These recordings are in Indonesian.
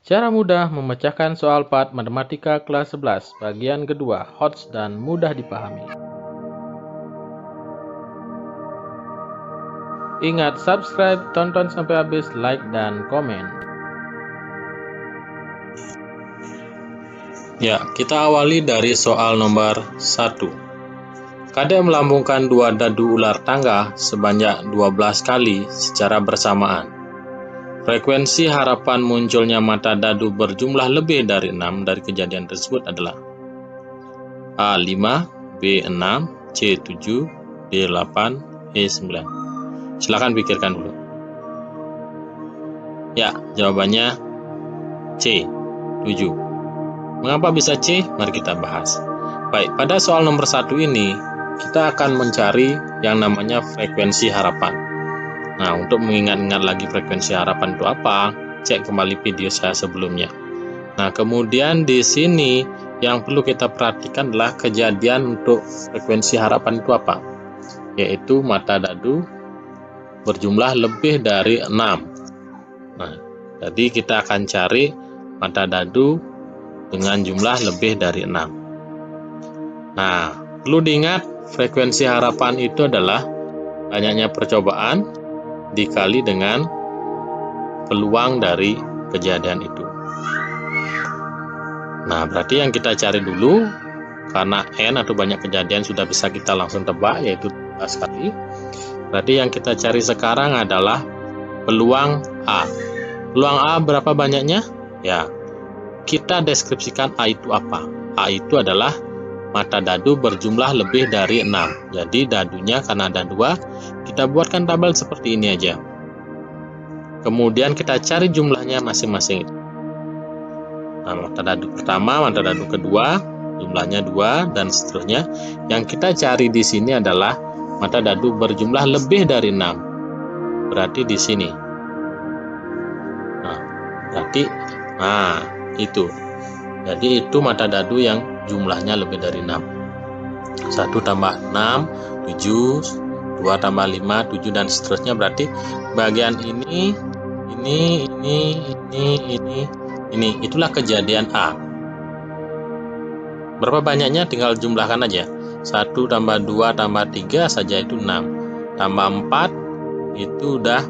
Cara mudah memecahkan soal PAT Matematika kelas 11 bagian kedua, HOTS dan mudah dipahami. Ingat subscribe, tonton sampai habis, like dan komen. Ya, kita awali dari soal nomor 1. Kadek melambungkan dua dadu ular tangga sebanyak 12 kali secara bersamaan. Frekuensi harapan munculnya mata dadu berjumlah lebih dari 6 dari kejadian tersebut adalah A5, B6, C7, D8, E9. Silakan pikirkan dulu. Ya, jawabannya C, 7. Mengapa bisa C? Mari kita bahas. Baik, pada soal nomor 1 ini, kita akan mencari yang namanya frekuensi harapan. Nah, untuk mengingat-ingat lagi frekuensi harapan itu apa, cek kembali video saya sebelumnya. Nah, kemudian di sini yang perlu kita perhatikan adalah kejadian untuk frekuensi harapan itu apa, yaitu mata dadu berjumlah lebih dari 6. Nah, jadi kita akan cari mata dadu dengan jumlah lebih dari 6. Nah, perlu diingat frekuensi harapan itu adalah banyaknya percobaan dikali dengan peluang dari kejadian itu. Nah, berarti yang kita cari dulu, karena N atau banyak kejadian sudah bisa kita langsung tebak, yaitu 12 kali. Berarti yang kita cari sekarang adalah peluang A. Peluang A berapa banyaknya? Ya, kita deskripsikan A itu apa. A itu adalah mata dadu berjumlah lebih dari 6. Jadi dadunya karena ada 2, kita buatkan tabel seperti ini aja. Kemudian kita cari jumlahnya masing-masing. Nah, mata dadu pertama, mata dadu kedua, jumlahnya 2 dan seterusnya. Yang kita cari di sini adalah mata dadu berjumlah lebih dari 6. Berarti di sini. Nah, berarti itu. Jadi itu mata dadu yang jumlahnya lebih dari 6. 1 tambah 6, 7, 2 tambah 5, 7 dan seterusnya. Berarti bagian ini, itulah kejadian A. Berapa banyaknya tinggal jumlahkan aja. 1 tambah 2 tambah 3 saja itu 6. Tambah 4 itu udah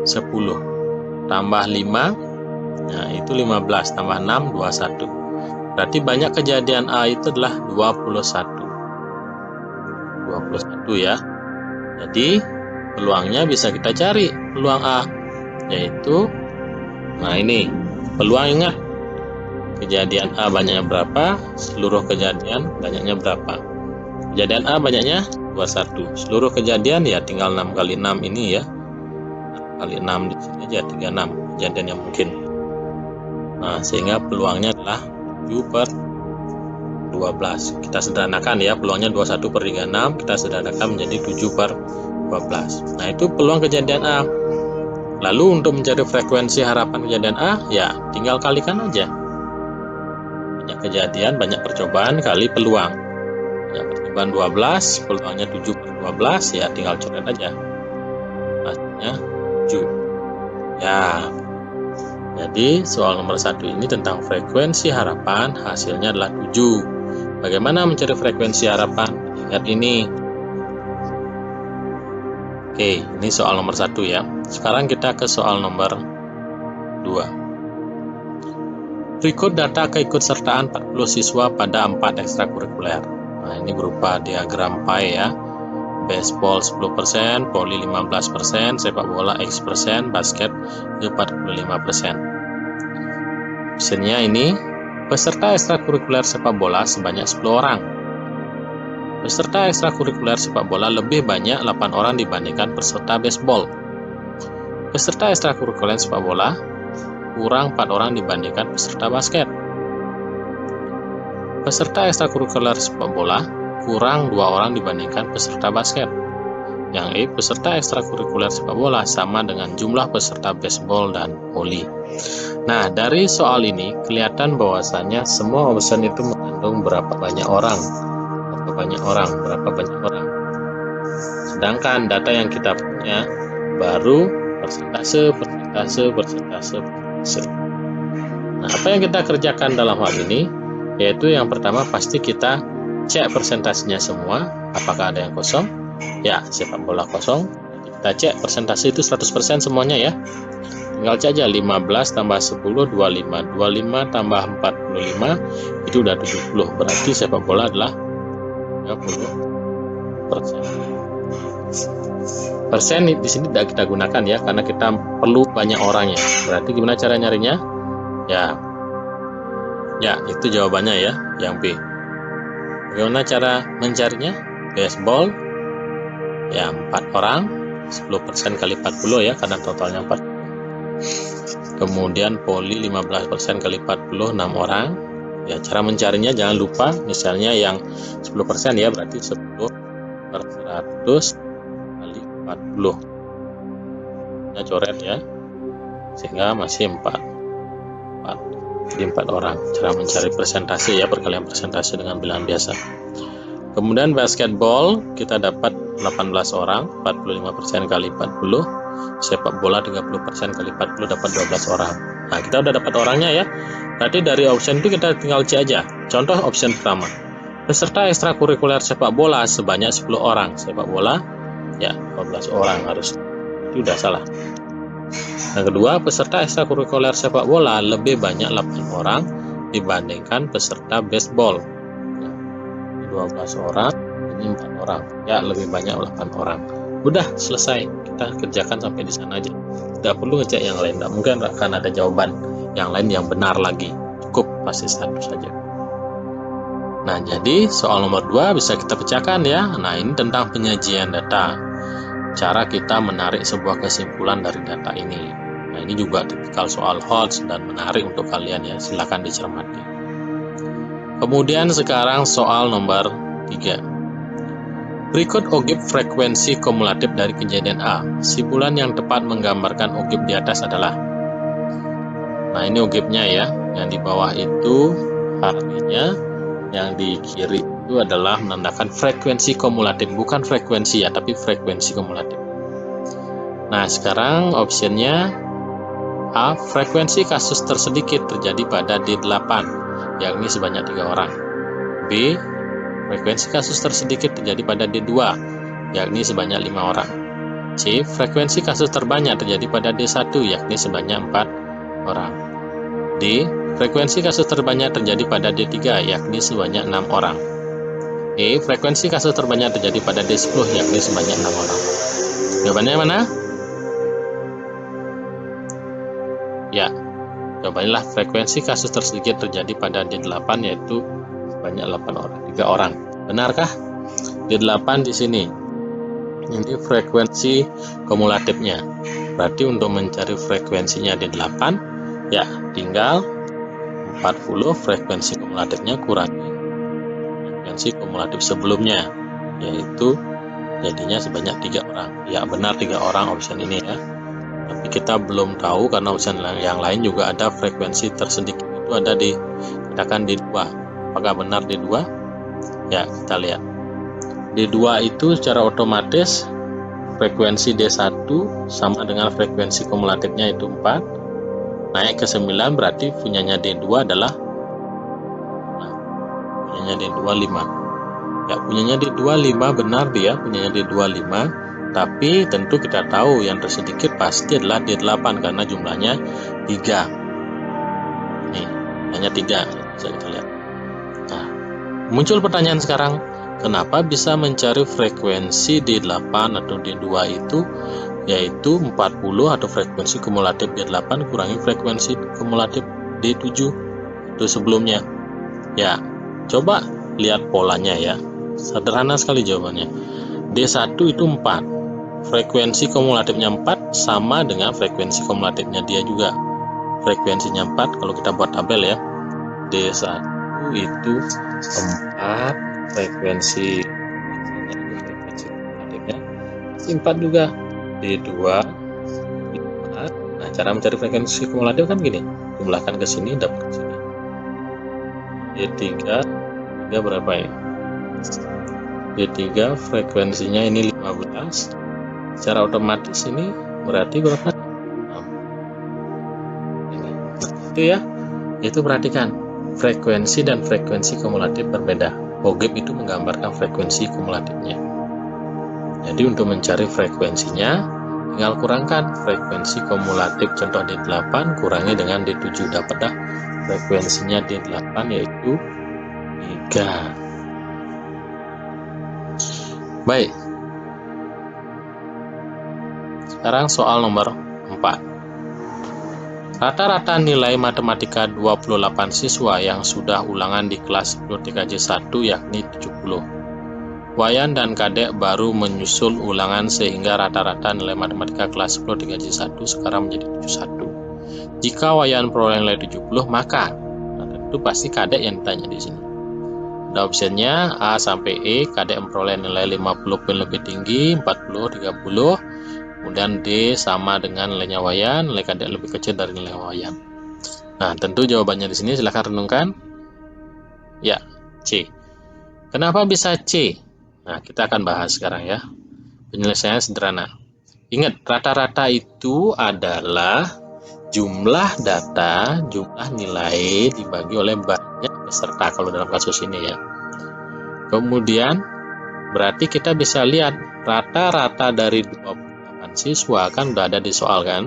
10. Tambah 5, nah itu 15. Tambah 6, 21. Berarti banyak kejadian A itu adalah 21. 21 ya. Jadi peluangnya bisa kita cari peluang A, yaitu ini peluang. Ingat kejadian A banyaknya berapa, seluruh kejadian banyaknya berapa. Kejadian A banyaknya 21, seluruh kejadian ya tinggal 6 kali 6 ini ya, 6 kali 6 di sini aja 36 kejadian yang mungkin. Nah, sehingga peluangnya adalah 7 per 12. Kita sederhanakan ya, peluangnya 21 per 36, kita sederhanakan menjadi 7 per 12. Nah, itu peluang kejadian A. Lalu untuk mencari frekuensi harapan kejadian A, ya tinggal kalikan aja. Banyak kejadian, banyak percobaan kali peluang. Banyak percobaan 12, peluangnya 7 per 12, ya tinggal coret aja. Hasilnya 7. Ya. Jadi soal nomor 1 ini tentang frekuensi harapan, hasilnya adalah 7. Bagaimana mencari frekuensi harapan? Ingat ini. Oke, ini soal nomor 1 ya. Sekarang kita ke soal nomor 2. Berikut data keikutsertaan 40 siswa pada 4 ekstrakurikuler. Nah, ini berupa diagram pie ya. Baseball 10%, voli 15%, sepak bola X%, basket 45%. Opsinya ini, peserta ekstrakurikuler sepak bola sebanyak 10 orang. Peserta ekstrakurikuler sepak bola lebih banyak 8 orang dibandingkan peserta baseball. Peserta ekstrakurikuler sepak bola kurang 4 orang dibandingkan peserta basket. Peserta ekstrakurikuler sepak bola kurang 2 orang dibandingkan peserta basket. Yang E, peserta ekstrakurikuler sepak bola sama dengan jumlah peserta baseball dan voli. Nah, dari soal ini kelihatan bahwasanya semua option itu mengandung berapa banyak orang. Sedangkan data yang kita punya baru persentase. Nah, apa yang kita kerjakan dalam hal ini? Yaitu yang pertama pasti kita cek persentasenya semua, apakah ada yang kosong? Ya, sepak bola kosong. Kita cek persentase itu 100% semuanya ya. Tinggal cek aja 15 tambah 10, 25. 25 tambah 45, itu udah 70. Berarti sepak bola adalah 30%. Persen di sini tidak kita gunakan ya, karena kita perlu banyak orangnya. Berarti gimana cara nyarinya? Ya, itu jawabannya ya, yang B. Bagaimana cara mencarinya? Baseball, ya 4 orang, 10% kali 40 ya, karena totalnya 4. Kemudian poli 15% kali 40, 6 orang. Ya, cara mencarinya jangan lupa, misalnya yang 10% ya, berarti 10 per 100 kali 40. Kita coret ya, sehingga masih 4. Jadi 4 orang. Cara mencari persentase ya, perkalian persentase dengan bilangan biasa. Kemudian basketball kita dapat 18 orang, 45% kali 40. Sepak bola 30% kali 40 dapat 12 orang. Nah, kita udah dapat orangnya ya. Berarti dari option itu kita tinggal cek aja. Contoh option pertama. Peserta ekstrakurikuler sepak bola sebanyak 10 orang. Sepak bola ya 12 orang harus. Itu udah salah. Yang kedua, peserta ekstrakurikuler sepak bola lebih banyak 8 orang dibandingkan peserta baseball. 12 orang, ini 4 orang. Ya, lebih banyak 8 orang. Udah selesai, kita kerjakan sampai di sana aja. Tidak perlu ngecek yang lain, tidak mungkin akan ada jawaban yang lain yang benar lagi. Cukup pasti satu saja. Nah, jadi soal nomor 2 bisa kita pecahkan ya. Nah, ini tentang penyajian data. Cara kita menarik sebuah kesimpulan dari data ini. Nah, ini juga tipikal soal HOTS dan menarik untuk kalian ya. Silakan dicermati. Kemudian sekarang soal nomor 3. Berikut ogib frekuensi kumulatif dari kejadian A. Simpulan yang tepat menggambarkan ogib di atas adalah. Nah, ini ogibnya ya. Yang di bawah itu harinya, yang di kiri itu adalah menandakan frekuensi kumulatif, bukan frekuensi ya, tapi frekuensi kumulatif. Nah, sekarang optionnya A. Frekuensi kasus tersedikit terjadi pada D8, yakni sebanyak 3 orang. B. Frekuensi kasus tersedikit terjadi pada D2, yakni sebanyak 5 orang. C. Frekuensi kasus terbanyak terjadi pada D1, yakni sebanyak 4 orang. D. Frekuensi kasus terbanyak terjadi pada D3, yakni sebanyak 6 orang. E. Frekuensi kasus terbanyak terjadi pada D10, yakni sebanyak 6 orang. Jawabannya mana? Ya, jawabannya frekuensi kasus tersedikit terjadi pada D8, yaitu sebanyak 8 orang, 3 orang. Benarkah? D8 di sini. Ini frekuensi kumulatifnya. Berarti untuk mencari frekuensinya D8, ya tinggal 40 frekuensi kumulatifnya kurangi frekuensi kumulatif sebelumnya, yaitu jadinya sebanyak 3 orang. Ya, benar 3 orang option ini ya. Tapi kita belum tahu karena option yang lain juga ada frekuensi tersedikit itu ada di katakan D2. Apakah benar D2? Ya, kita lihat. D2 itu secara otomatis frekuensi D1 sama dengan frekuensi kumulatifnya itu 4. Naik ke 9 berarti punyanya D2 adalah punyanya D2 5. Ya, punyanya D2 5 benar dia punyanya D2 5. Tapi tentu kita tahu yang tersedikit pasti adalah D8 karena jumlahnya 3. Nih, hanya 3 bisa kita lihat. Nah, muncul pertanyaan sekarang, kenapa bisa mencari frekuensi D8 atau D2 itu yaitu 40 atau frekuensi kumulatif D8 kurangi frekuensi kumulatif D7 itu sebelumnya. Ya, coba lihat polanya ya. Sederhana sekali jawabannya. D1 itu 4. Frekuensi kumulatifnya 4 sama dengan frekuensi kumulatifnya dia juga. Frekuensinya 4 kalau kita buat tabel ya. D1 itu 4 frekuensi kumulatifnya 4 juga. D2 4. Nah, cara mencari frekuensi kumulatif kan gini. Jumlahkan ke sini dapat ke sini. D3 berapa ya? D3 frekuensinya ini 15. Secara otomatis ini berarti berapa? 6. Ini. Nah, itu ya. Itu perhatikan, frekuensi dan frekuensi kumulatif berbeda. OGIP itu menggambarkan frekuensi kumulatifnya. Jadi untuk mencari frekuensinya, tinggal kurangkan frekuensi kumulatif contoh D8 kurangi dengan D7, dapatlah frekuensinya D8 yaitu 3. Baik. Sekarang soal nomor 4. Rata-rata nilai matematika 28 siswa yang sudah ulangan di kelas 10 TKJ 1 yakni 70. Wayan dan Kadek baru menyusul ulangan sehingga rata-rata nilai matematika kelas 10 TKJ 1 sekarang menjadi 71. Jika Wayan peroleh nilai 70, maka tentu pasti Kadek yang ditanya di sini. Ada opsinya A sampai E, Kadek memperoleh nilai 50 poin lebih tinggi, 40, 30. Kemudian D sama dengan nilainya Wayan, nilai Kadek lebih kecil dari nilai Wayan. Nah, tentu jawabannya di sini silahkan renungkan. Ya, C. Kenapa bisa C? Nah, kita akan bahas sekarang ya. Penyelesaiannya sederhana. Ingat, rata-rata itu adalah jumlah data, jumlah nilai dibagi oleh banyak peserta kalau dalam kasus ini ya. Kemudian, berarti kita bisa lihat rata-rata dari 28 siswa kan udah ada di soal kan,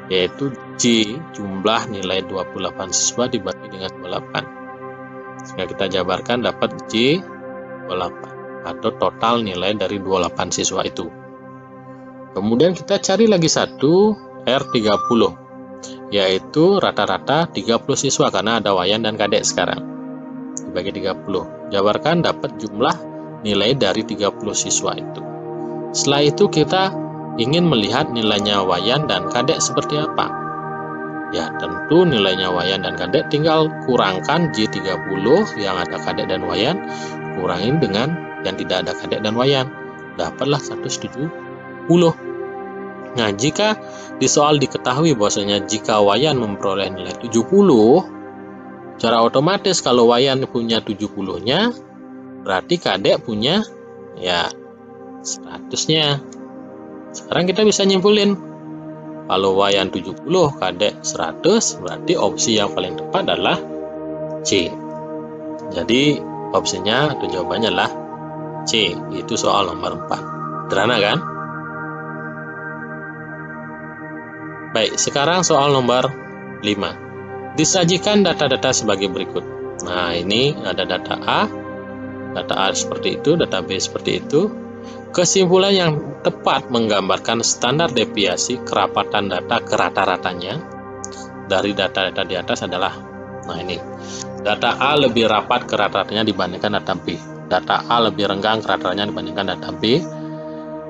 yaitu J, jumlah nilai 28 siswa dibagi dengan 28. Sehingga kita jabarkan dapat J 28. Atau total nilai dari 28 siswa itu. Kemudian kita cari lagi satu R30, yaitu rata-rata 30 siswa karena ada Wayan dan Kadek sekarang. Dibagi 30. Jabarkan dapat jumlah nilai dari 30 siswa itu. Setelah itu kita ingin melihat nilainya Wayan dan Kadek seperti apa. Ya, tentu nilainya Wayan dan Kadek tinggal kurangkan J30 yang ada Kadek dan Wayan, kurangin dengan yang tidak ada Kadek dan Wayan, dapatlah 170. Nah, jika di soal diketahui bahwasanya jika Wayan memperoleh nilai 70, secara otomatis kalau Wayan punya 70-nya, berarti Kadek punya ya 100-nya. Sekarang kita bisa nyimpulin, kalau Wayan 70, Kadek 100, berarti opsi yang paling tepat adalah C. Jadi opsinya atau jawabannya adalah C, itu soal nomor 4. Sederhana kan? Baik, sekarang soal nomor 5. Disajikan data-data sebagai berikut. Nah, ini ada data A seperti itu, data B seperti itu. Kesimpulan yang tepat menggambarkan standar deviasi kerapatan data ke rata-ratanya dari data-data di atas adalah, nah ini, data A lebih rapat ke rata-ratanya dibandingkan data B. Data A lebih renggang ke rata-ratanya dibandingkan data B.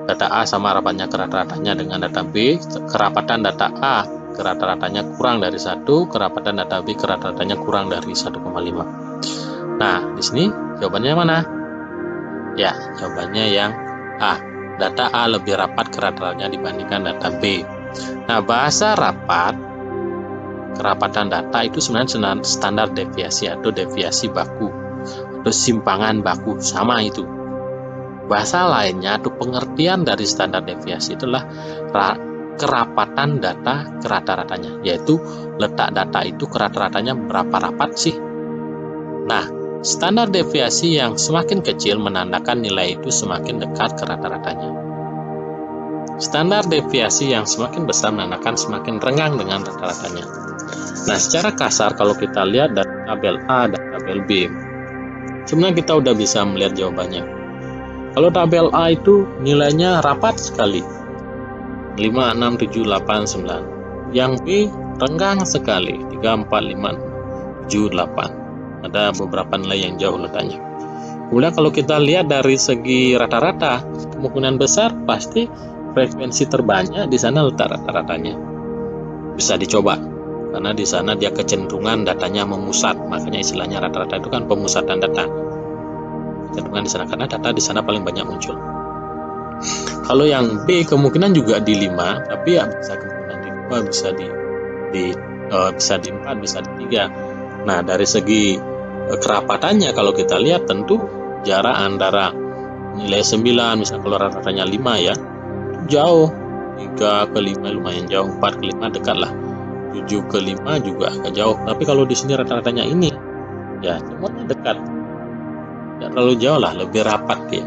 Data A sama rapatnya ke rata-ratanya dengan data B. Kerapatan data A ke rata-ratanya kurang dari 1, kerapatan data B ke rata-ratanya kurang dari 1,5. Nah, di sini jawabannya mana? Ya, jawabannya yang A. Data A lebih rapat ke rata-ratanya dibandingkan data B. Nah, bahasa rapat, kerapatan data itu sebenarnya standar deviasi atau deviasi baku atau simpangan baku, sama itu. Bahasa lainnya atau pengertian dari standar deviasi itulah kerapatan data ke rata-ratanya, yaitu letak data itu ke rata-ratanya berapa rapat sih. Nah, standar deviasi yang semakin kecil menandakan nilai itu semakin dekat ke rata-ratanya. Standar deviasi yang semakin besar menandakan semakin renggang dengan rata-ratanya. Nah, secara kasar kalau kita lihat dari tabel A dan tabel B, sebenarnya kita udah bisa melihat jawabannya. Kalau tabel A itu nilainya rapat sekali, 5, 6, 7, 8, 9. Yang B renggang sekali, 3, 4, 5, 7, 8. Ada beberapa nilai yang jauh letaknya. Kemudian kalau kita lihat dari segi rata-rata, kemungkinan besar pasti frekuensi terbanyak di sana letak rata-ratanya. Bisa dicoba, karena di sana dia kecenderungan datanya memusat, makanya istilahnya rata-rata itu kan pemusatan data. Kecenderungan di sana karena data di sana paling banyak muncul. Kalau yang B kemungkinan juga di 5, tapi ya bisa kemungkinan di 2, bisa di 4, bisa di 3. Nah, dari segi kerapatannya kalau kita lihat tentu jarak antara nilai 9, misalnya kalau rata-ratanya 5 ya, jauh. 3 ke 5 lumayan jauh, 4 ke 5 dekat lah. 7 ke 5 juga agak jauh. Tapi kalau di sini rata-ratanya ini, ya semuanya dekat. Tidak terlalu jauh lah, lebih rapat ya.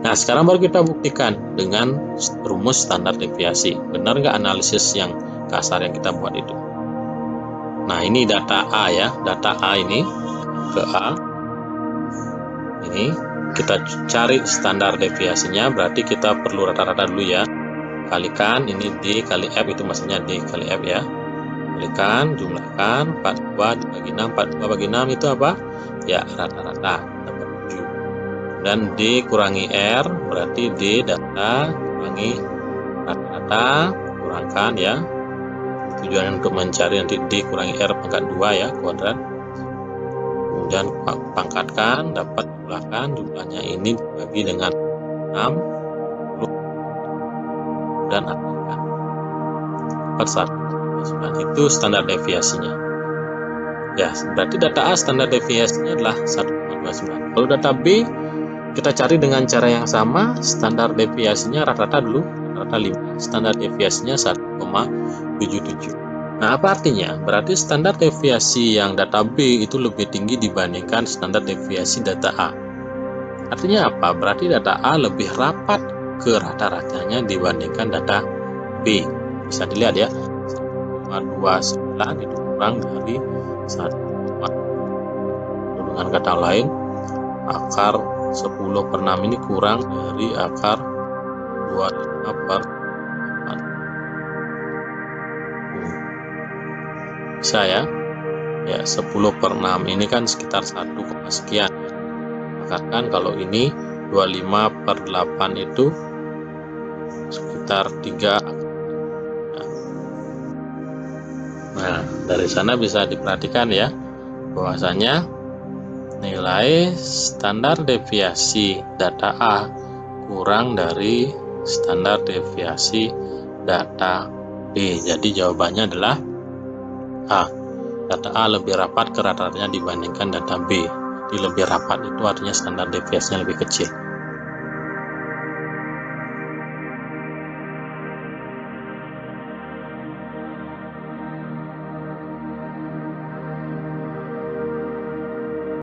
Nah, sekarang baru kita buktikan dengan rumus standar deviasi. Benar nggak analisis yang kasar yang kita buat itu? Nah, ini data A ya. Data A ini ke A. Ini kita cari standar deviasinya, berarti kita perlu rata-rata dulu ya. Kalikan, ini D kali F, itu maksudnya D kali F ya. Kalikan, jumlahkan, 42 dibagi 6. 42 bagi 6 itu apa? Ya, rata-rata. Dapat 7. Dan D kurangi R, berarti D data kurangi rata-rata, kurangkan ya. Tujuan untuk mencari nanti D kurangi R pangkat 2 ya, kuadrat. Kemudian pangkatkan, dapat jumlahnya ini dibagi dengan 6 dan akalkan dapat 1,9. Itu standar deviasinya ya. Berarti data A standar deviasinya adalah 1,29. Kalau data B kita cari dengan cara yang sama. Standar deviasinya rata-rata dulu, rata 5, standar deviasinya 1,77. Nah, apa artinya? Berarti standar deviasi yang data B itu lebih tinggi dibandingkan standar deviasi data A. Artinya apa? Berarti data A lebih rapat ke rata-ratanya dibandingkan data B. Bisa dilihat ya, 1,29 itu kurang dari 1. Dengan kata lain, akar 10 per 6 ini kurang dari akar 25 per 8. Bisa ya? Ya, 10 per 6 ini kan sekitar 1, sekian. Kan kalau ini 25 per 8 itu sekitar 3. Nah, dari sana bisa diperhatikan ya, bahwasanya nilai standar deviasi data A kurang dari standar deviasi data B. Jadi jawabannya adalah A. Data A lebih rapat ke rata-ratanya dibandingkan data B. Jadi lebih rapat itu artinya standar deviasinya lebih kecil.